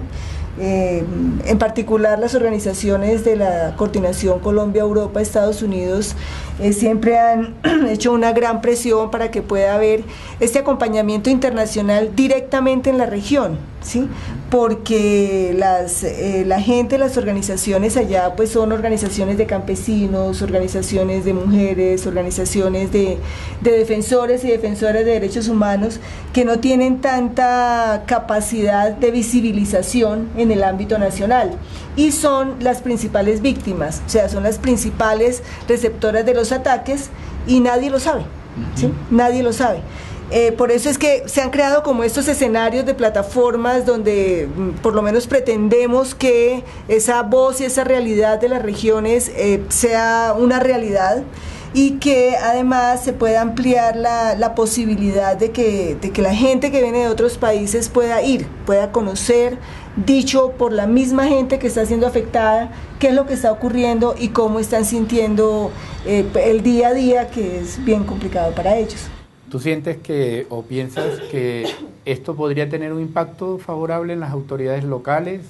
En particular las organizaciones de la Coordinación Colombia-Europa, Estados Unidos siempre han hecho una gran presión para que pueda haber este acompañamiento internacional directamente en la región, ¿sí? Porque la gente, las organizaciones allá pues son organizaciones de campesinos, organizaciones de mujeres, organizaciones de defensores y defensoras de derechos humanos que no tienen tanta capacidad de visibilización en el ámbito nacional y son las principales víctimas, o sea, son las principales receptoras de los ataques y nadie lo sabe, ¿sí? Nadie lo sabe. Por eso es que se han creado como estos escenarios de plataformas donde por lo menos pretendemos que esa voz y esa realidad de las regiones sea una realidad y que además se pueda ampliar la posibilidad de que la gente que viene de otros países pueda ir, pueda conocer, dicho por la misma gente que está siendo afectada, qué es lo que está ocurriendo y cómo están sintiendo el día a día, que es bien complicado para ellos. ¿Tú sientes que o piensas que esto podría tener un impacto favorable en las autoridades locales?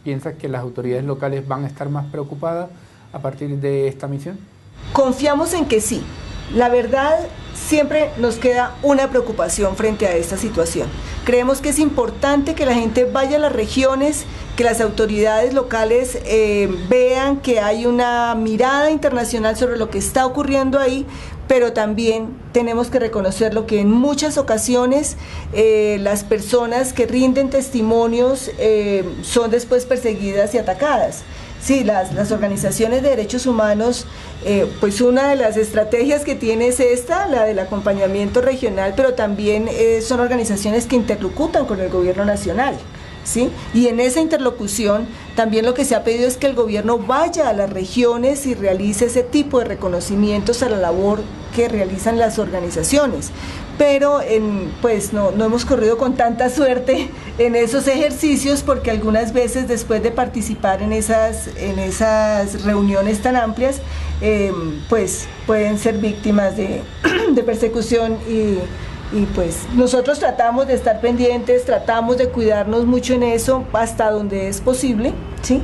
¿Piensas que las autoridades locales van a estar más preocupadas a partir de esta misión? Confiamos en que sí. La verdad, siempre nos queda una preocupación frente a esta situación. Creemos que es importante que la gente vaya a las regiones, que las autoridades locales vean que hay una mirada internacional sobre lo que está ocurriendo ahí, pero también tenemos que reconocer lo que en muchas ocasiones las personas que rinden testimonios son después perseguidas y atacadas. Sí, las organizaciones de derechos humanos, pues una de las estrategias que tiene es esta, la del acompañamiento regional, pero también son organizaciones que interlocutan con el gobierno nacional, ¿sí? Y en esa interlocución también lo que se ha pedido es que el gobierno vaya a las regiones y realice ese tipo de reconocimientos a la labor que realizan las organizaciones. Pero pues no hemos corrido con tanta suerte en esos ejercicios, porque algunas veces después de participar en esas reuniones tan amplias, pues pueden ser víctimas de persecución y pues nosotros tratamos de estar pendientes, tratamos de cuidarnos mucho en eso hasta donde es posible, ¿sí?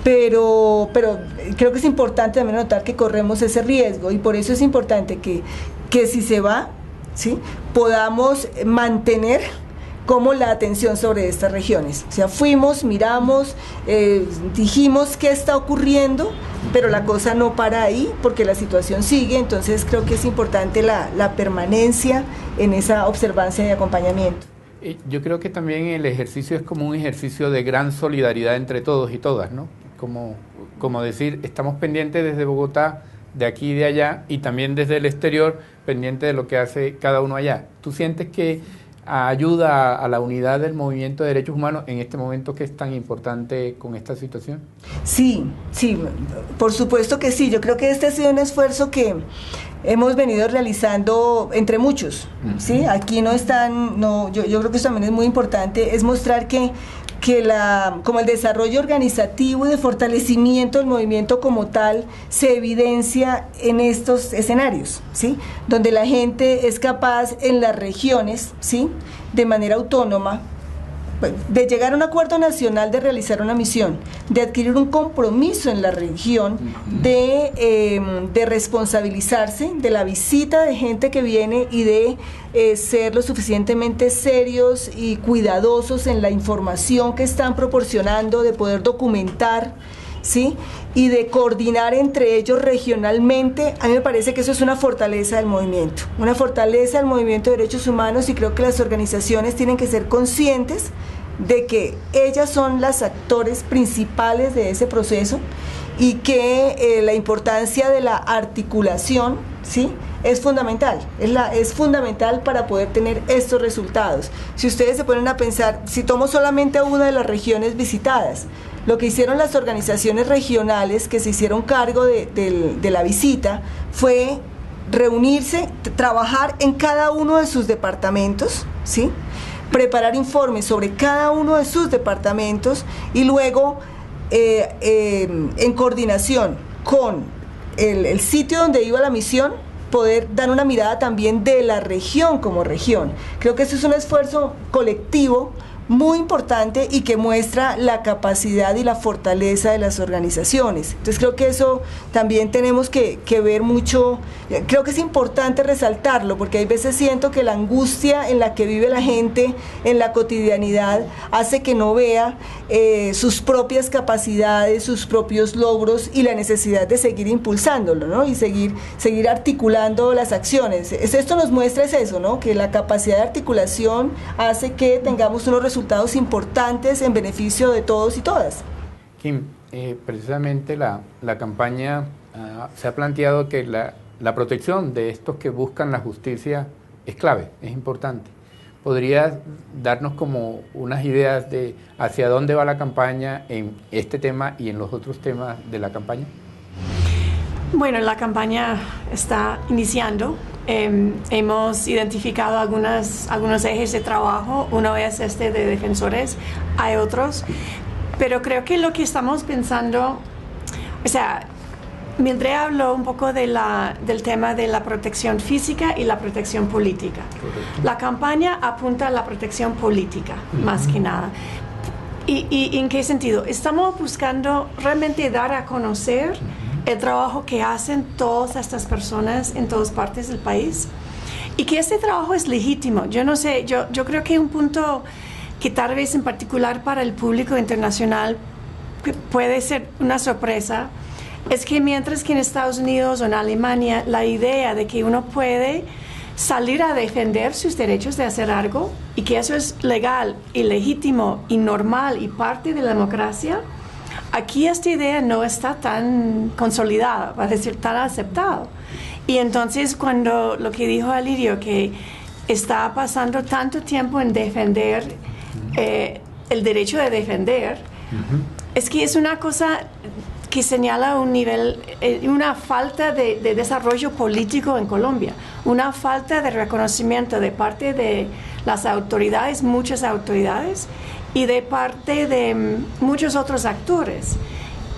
Pero creo que es importante también notar que corremos ese riesgo, y por eso es importante que si se va, ¿sí?, podamos mantener como la atención sobre estas regiones. O sea, fuimos, miramos, dijimos qué está ocurriendo, pero la cosa no para ahí porque la situación sigue. Entonces creo que es importante la permanencia en esa observancia y acompañamiento. Yo creo que también el ejercicio es como un ejercicio de gran solidaridad entre todos y todas, ¿no? Como decir, estamos pendientes desde Bogotá, de aquí y de allá, y también desde el exterior, pendiente de lo que hace cada uno allá. ¿Tú sientes que ayuda a la unidad del movimiento de derechos humanos en este momento que es tan importante con esta situación? Sí, por supuesto que sí. Yo creo que este ha sido un esfuerzo que hemos venido realizando entre muchos, ¿sí? Aquí yo creo que eso también es muy importante, es mostrar que como el desarrollo organizativo y de fortalecimiento del movimiento como tal se evidencia en estos escenarios, ¿sí?, donde la gente es capaz en las regiones, ¿sí?, de manera autónoma, de llegar a un acuerdo nacional de realizar una misión, de adquirir un compromiso en la región, de responsabilizarse de la visita de gente que viene y de ser lo suficientemente serios y cuidadosos en la información que están proporcionando, de poder documentar, ¿sí?, y de coordinar entre ellos regionalmente. A mí me parece que eso es una fortaleza del movimiento de derechos humanos, y creo que las organizaciones tienen que ser conscientes de que ellas son las actores principales de ese proceso, y que la importancia de la articulación, ¿sí?, es fundamental, es fundamental para poder tener estos resultados. Si ustedes se ponen a pensar, si tomo solamente a una de las regiones visitadas, lo que hicieron las organizaciones regionales que se hicieron cargo de la visita fue reunirse, trabajar en cada uno de sus departamentos, ¿sí?, preparar informes sobre cada uno de sus departamentos, y luego en coordinación con el sitio donde iba la misión, poder dar una mirada también de la región como región. Creo que eso es un esfuerzo colectivo muy importante y que muestra la capacidad y la fortaleza de las organizaciones. Entonces creo que eso también tenemos que ver mucho. Creo que es importante resaltarlo, porque hay veces siento que la angustia en la que vive la gente en la cotidianidad hace que no vea sus propias capacidades, sus propios logros, y la necesidad de seguir impulsándolo, ¿no?, y seguir articulando las acciones. Esto nos muestra eso, ¿no?, que la capacidad de articulación hace que tengamos unos resultados importantes en beneficio de todos y todas. Kim, precisamente la campaña se ha planteado que la protección de estos que buscan la justicia es clave, es importante. ¿Podrías darnos como unas ideas de hacia dónde va la campaña en este tema y en los otros temas de la campaña? Bueno, la campaña está iniciando. Hemos identificado algunos ejes de trabajo. Uno es de defensores, hay otros, pero creo que lo que estamos pensando, o sea, Mildred habló un poco del tema de la protección física y la protección política. Correcto. La campaña apunta a la protección política, más que nada. ¿Y en qué sentido? Estamos buscando realmente dar a conocer el trabajo que hacen todas estas personas en todas partes del país y que ese trabajo es legítimo. Yo no sé, yo creo que un punto que tal vez en particular para el público internacional puede ser una sorpresa es que mientras que en Estados Unidos o en Alemania la idea de que uno puede salir a defender sus derechos de hacer algo y que eso es legal y legítimo y normal y parte de la democracia, aquí esta idea no está tan consolidada, va a decir, tan aceptado. Y entonces cuando lo que dijo Alirio, que está pasando tanto tiempo en defender el derecho de defender, es que es una cosa que señala un nivel, una falta de desarrollo político en Colombia, una falta de reconocimiento de parte de las autoridades, muchas autoridades, y de parte de muchos otros actores,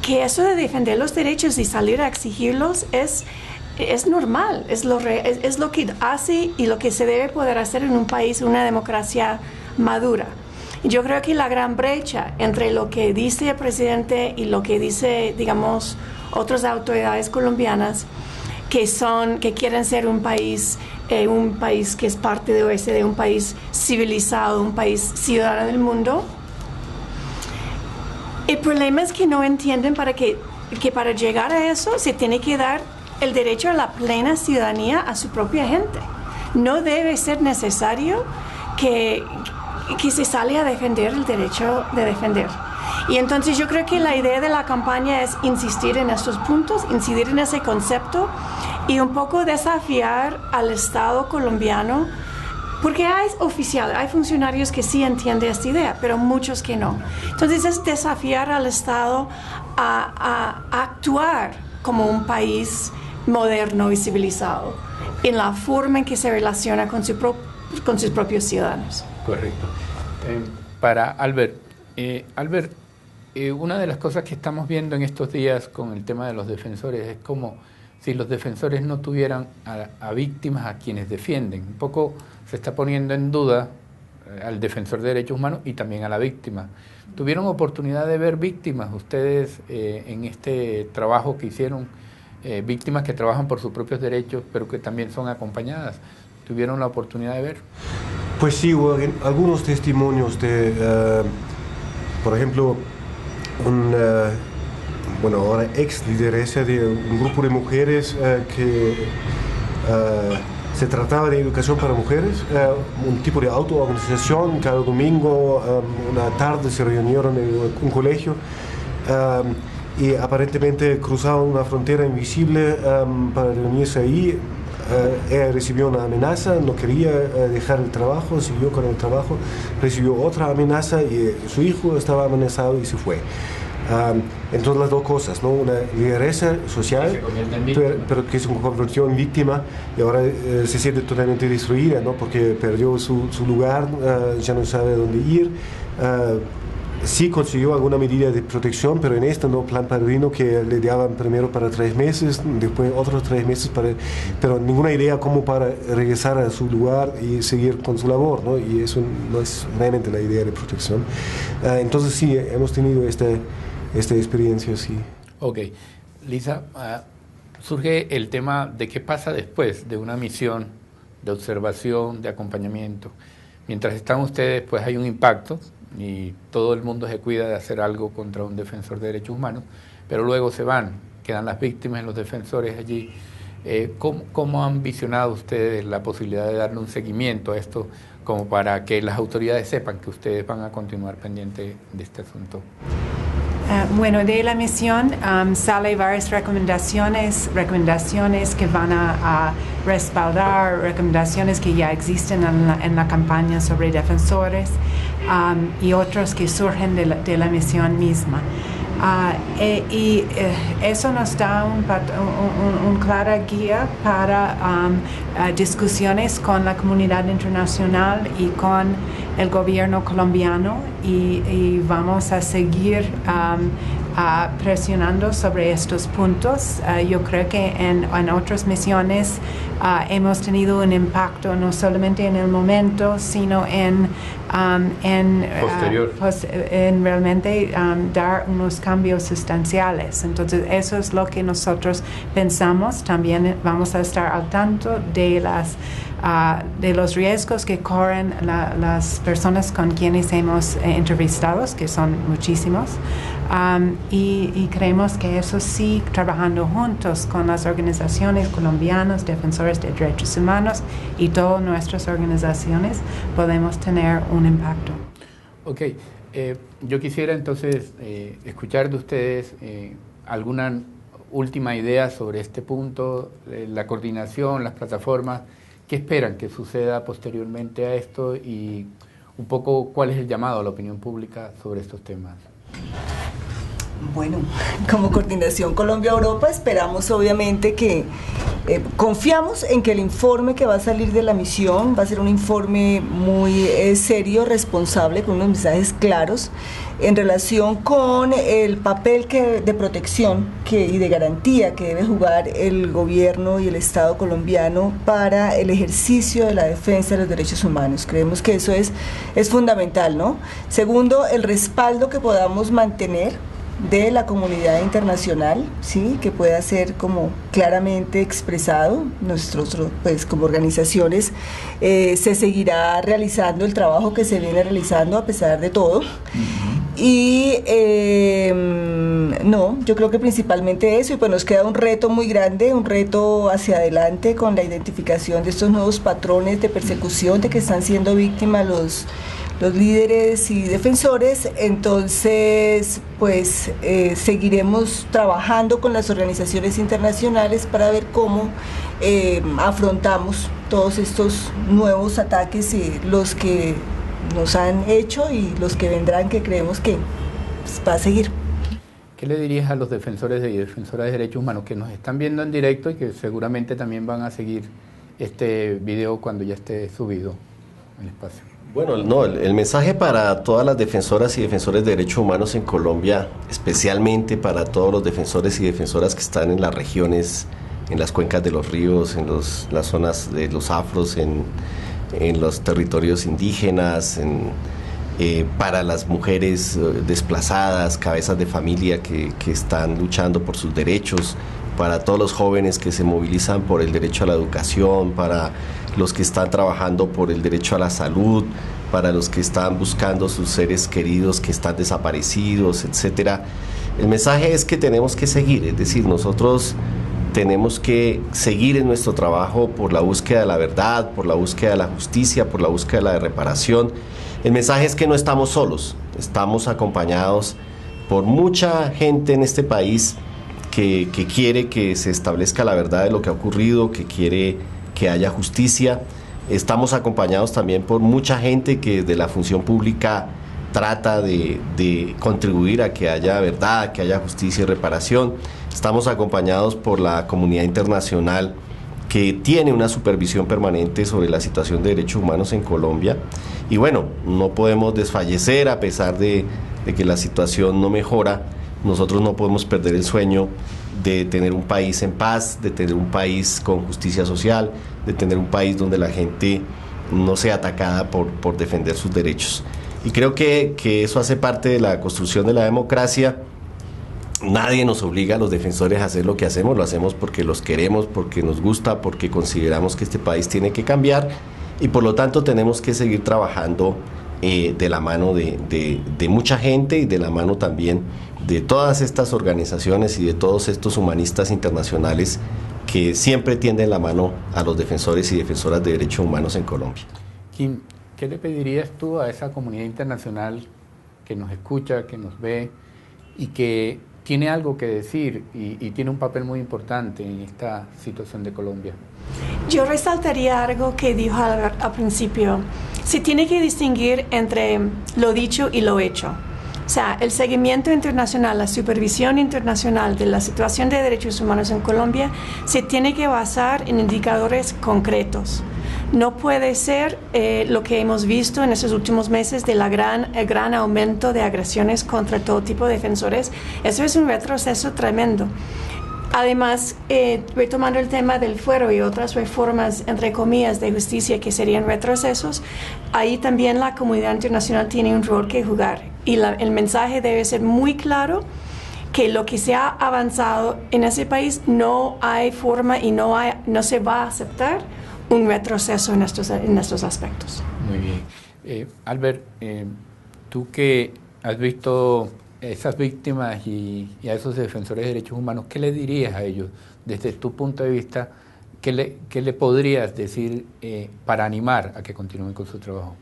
que eso de defender los derechos y salir a exigirlos es normal, es lo que hace y lo que se debe poder hacer en un país, una democracia madura. Yo creo que la gran brecha entre lo que dice el presidente y lo que dice, digamos, otras autoridades colombianas que quieren ser un país que es parte de OECD, un país civilizado, un país ciudadano del mundo. El problema es que no entienden que para llegar a eso se tiene que dar el derecho a la plena ciudadanía a su propia gente. No debe ser necesario que se sale a defender el derecho de defender. Y entonces yo creo que la idea de la campaña es insistir en estos puntos, incidir en ese concepto y un poco desafiar al Estado colombiano, porque hay funcionarios que sí entienden esta idea, pero muchos que no. Entonces es desafiar al Estado a actuar como un país moderno y civilizado en la forma en que se relaciona con sus propios ciudadanos. Correcto. Para Albert, una de las cosas que estamos viendo en estos días con el tema de los defensores es como si los defensores no tuvieran a víctimas a quienes defienden. Un poco se está poniendo en duda al defensor de derechos humanos y también a la víctima. ¿Tuvieron oportunidad de ver víctimas ustedes en este trabajo que hicieron? Víctimas que trabajan por sus propios derechos, pero que también son acompañadas. ¿Tuvieron la oportunidad de ver? Pues sí, hubo algunos testimonios de, por ejemplo, ahora ex lideresa de un grupo de mujeres que se trataba de educación para mujeres, un tipo de autoorganización. Cada domingo, una tarde se reunieron en un colegio y aparentemente cruzaron una frontera invisible para reunirse ahí. Ella recibió una amenaza, no quería dejar el trabajo, siguió con el trabajo, recibió otra amenaza y su hijo estaba amenazado y se fue. Entonces las dos cosas, ¿no? Una lideresa social, pero que se convirtió en víctima y ahora se siente totalmente destruida, ¿no? Porque perdió su lugar, ya no sabe dónde ir. Sí consiguió alguna medida de protección, pero en este no plan padrino que le daban primero para 3 meses, después otros 3 meses, pero ninguna idea como para regresar a su lugar y seguir con su labor, ¿no? Y eso no es realmente la idea de protección. Entonces sí, hemos tenido esta experiencia, sí. Ok. Lisa, surge el tema de qué pasa después de una misión de observación, de acompañamiento. Mientras están ustedes, pues hay un impacto, y todo el mundo se cuida de hacer algo contra un defensor de derechos humanos, pero luego se van, quedan las víctimas y los defensores allí. ¿Cómo han visionado ustedes la posibilidad de darle un seguimiento a esto, como para que las autoridades sepan que ustedes van a continuar pendientes de este asunto? Bueno, de la misión salen varias recomendaciones que van a respaldar, recomendaciones que ya existen en la campaña sobre defensores y otros que surgen de la misión misma. Eso nos da un clara guía para discusiones con la comunidad internacional y con el gobierno colombiano y vamos a seguir presionando sobre estos puntos. Yo creo que en otras misiones hemos tenido un impacto no solamente en el momento, sino en realmente dar unos cambios sustanciales. Entonces eso es lo que nosotros pensamos. También vamos a estar al tanto de los riesgos que corren las personas con quienes hemos entrevistado, que son muchísimos, y creemos que eso sí, trabajando juntos con las organizaciones colombianas, defensores de derechos humanos y todas nuestras organizaciones, podemos tener un impacto. Ok, yo quisiera entonces escuchar de ustedes alguna última idea sobre este punto, la coordinación, las plataformas. ¿Qué esperan que suceda posteriormente a esto y un poco cuál es el llamado a la opinión pública sobre estos temas? Bueno, como Coordinación Colombia-Europa esperamos obviamente que confiamos en que el informe que va a salir de la misión va a ser un informe muy serio, responsable, con unos mensajes claros en relación con el papel de protección y de garantía que debe jugar el gobierno y el Estado colombiano para el ejercicio de la defensa de los derechos humanos. Creemos que eso es fundamental, ¿no? Segundo, el respaldo que podamos mantener de la comunidad internacional, ¿sí? Que pueda ser como claramente expresado. Nosotros, pues, como organizaciones, se seguirá realizando el trabajo que se viene realizando a pesar de todo. Y no, yo creo que principalmente eso, y pues nos queda un reto muy grande, un reto hacia adelante con la identificación de estos nuevos patrones de persecución de que están siendo víctimas los líderes y defensores. Entonces, pues seguiremos trabajando con las organizaciones internacionales para ver cómo afrontamos todos estos nuevos ataques, los que nos han hecho y los que vendrán, que creemos que pues, va a seguir. ¿Qué le dirías a los defensores y defensoras de derechos humanos que nos están viendo en directo y que seguramente también van a seguir este video cuando ya esté subido en el espacio? Bueno, no, el mensaje para todas las defensoras y defensores de derechos humanos en Colombia, especialmente para todos los defensores y defensoras que están en las regiones, en las cuencas de los ríos, en las zonas de los afros, en los territorios indígenas, para las mujeres desplazadas, cabezas de familia que están luchando por sus derechos, para todos los jóvenes que se movilizan por el derecho a la educación, para los que están trabajando por el derecho a la salud, para los que están buscando sus seres queridos que están desaparecidos, etcétera. El mensaje es que tenemos que seguir, es decir, nosotros tenemos que seguir en nuestro trabajo por la búsqueda de la verdad, por la búsqueda de la justicia, por la búsqueda de la reparación. El mensaje es que no estamos solos, estamos acompañados por mucha gente en este país que quiere que se establezca la verdad de lo que ha ocurrido, que quiere que haya justicia. Estamos acompañados también por mucha gente que desde la función pública trata de contribuir a que haya verdad, que haya justicia y reparación. Estamos acompañados por la comunidad internacional que tiene una supervisión permanente sobre la situación de derechos humanos en Colombia. Y bueno, no podemos desfallecer a pesar de que la situación no mejora. Nosotros no podemos perder el sueño de tener un país en paz, de tener un país con justicia social, de tener un país donde la gente no sea atacada por defender sus derechos. Y creo que eso hace parte de la construcción de la democracia. Nadie nos obliga a los defensores a hacer lo que hacemos, lo hacemos porque los queremos, porque nos gusta, porque consideramos que este país tiene que cambiar y por lo tanto tenemos que seguir trabajando de la mano de mucha gente y de la mano también de todas estas organizaciones y de todos estos humanistas internacionales que siempre tienden la mano a los defensores y defensoras de derechos humanos en Colombia. Kim, ¿qué le pedirías tú a esa comunidad internacional que nos escucha, que nos ve y que tiene algo que decir y tiene un papel muy importante en esta situación de Colombia? Yo resaltaría algo que dijo al principio. Se tiene que distinguir entre lo dicho y lo hecho. O sea, el seguimiento internacional, la supervisión internacional de la situación de derechos humanos en Colombia se tiene que basar en indicadores concretos. No puede ser lo que hemos visto en estos últimos meses de el gran aumento de agresiones contra todo tipo de defensores. Eso es un retroceso tremendo. Además, retomando el tema del fuero y otras reformas, entre comillas, de justicia que serían retrocesos, ahí también la comunidad internacional tiene un rol que jugar. Y el mensaje debe ser muy claro que lo que se ha avanzado en ese país no hay forma y no se va a aceptar un retroceso en estos aspectos. Muy bien. Albert, tú que has visto esas víctimas y a esos defensores de derechos humanos, ¿qué le dirías a ellos desde tu punto de vista? ¿Qué le podrías decir para animar a que continúen con su trabajo?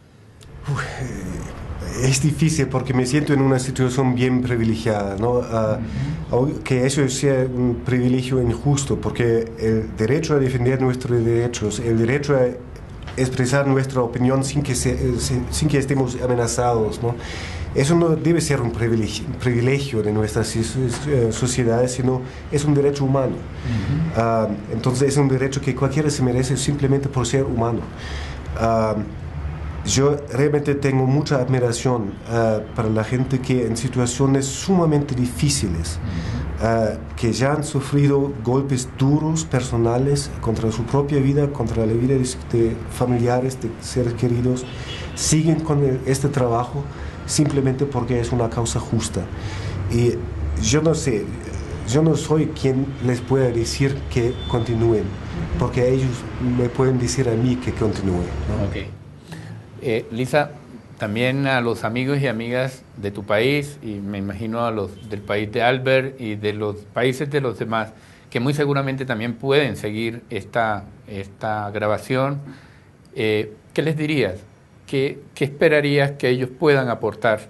Es difícil porque me siento en una situación bien privilegiada, ¿no? Que eso sea un privilegio injusto, porque el derecho a defender nuestros derechos, el derecho a expresar nuestra opinión sin que estemos amenazados, ¿no? Eso no debe ser un privilegio de nuestras sociedades, sino es un derecho humano. Entonces es un derecho que cualquiera se merece simplemente por ser humano. Yo realmente tengo mucha admiración para la gente que en situaciones sumamente difíciles, que ya han sufrido golpes duros, personales, contra su propia vida, contra la vida de familiares, de seres queridos, siguen con este trabajo simplemente porque es una causa justa. Y yo no sé, yo no soy quien les pueda decir que continúen, porque ellos me pueden decir a mí que continúen, ¿no? Okay. Lisa, también a los amigos y amigas de tu país, y me imagino a los del país de Albert y de los países de los demás, que muy seguramente también pueden seguir esta grabación, ¿qué les dirías? ¿Qué esperarías que ellos puedan aportar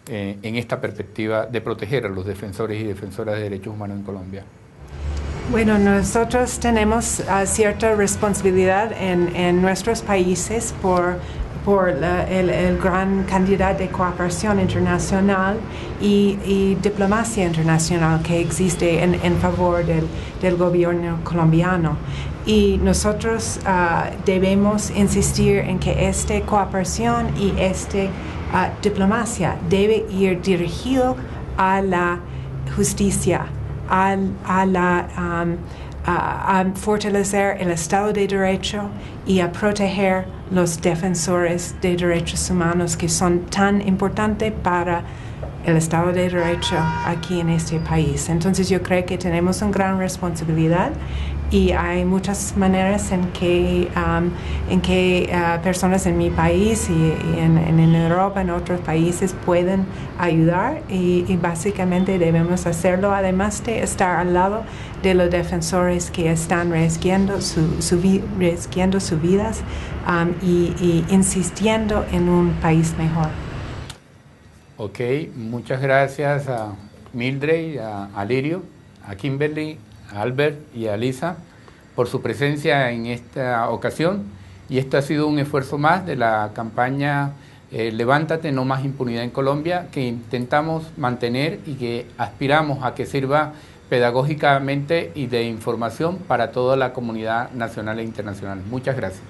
en esta perspectiva de proteger a los defensores y defensoras de derechos humanos en Colombia? Bueno, nosotros tenemos cierta responsabilidad en nuestros países por el gran cantidad de cooperación internacional y diplomacia internacional que existe en favor del gobierno colombiano. Y nosotros debemos insistir en que esta cooperación y esta diplomacia debe ir dirigido a la justicia, a fortalecer el Estado de Derecho y a proteger los defensores de derechos humanos que son tan importantes para el Estado de Derecho aquí en este país. Entonces yo creo que tenemos una gran responsabilidad y hay muchas maneras en que personas en mi país y en Europa, en otros países pueden ayudar y básicamente debemos hacerlo, además de estar al lado de los defensores que están riesgando sus vidas y insistiendo en un país mejor. Ok, muchas gracias a Mildred, a Lirio, a Kimberly, a Albert y a Lisa por su presencia en esta ocasión, y esto ha sido un esfuerzo más de la campaña Levántate, no más impunidad en Colombia, que intentamos mantener y que aspiramos a que sirva pedagógicamente y de información para toda la comunidad nacional e internacional. Muchas gracias.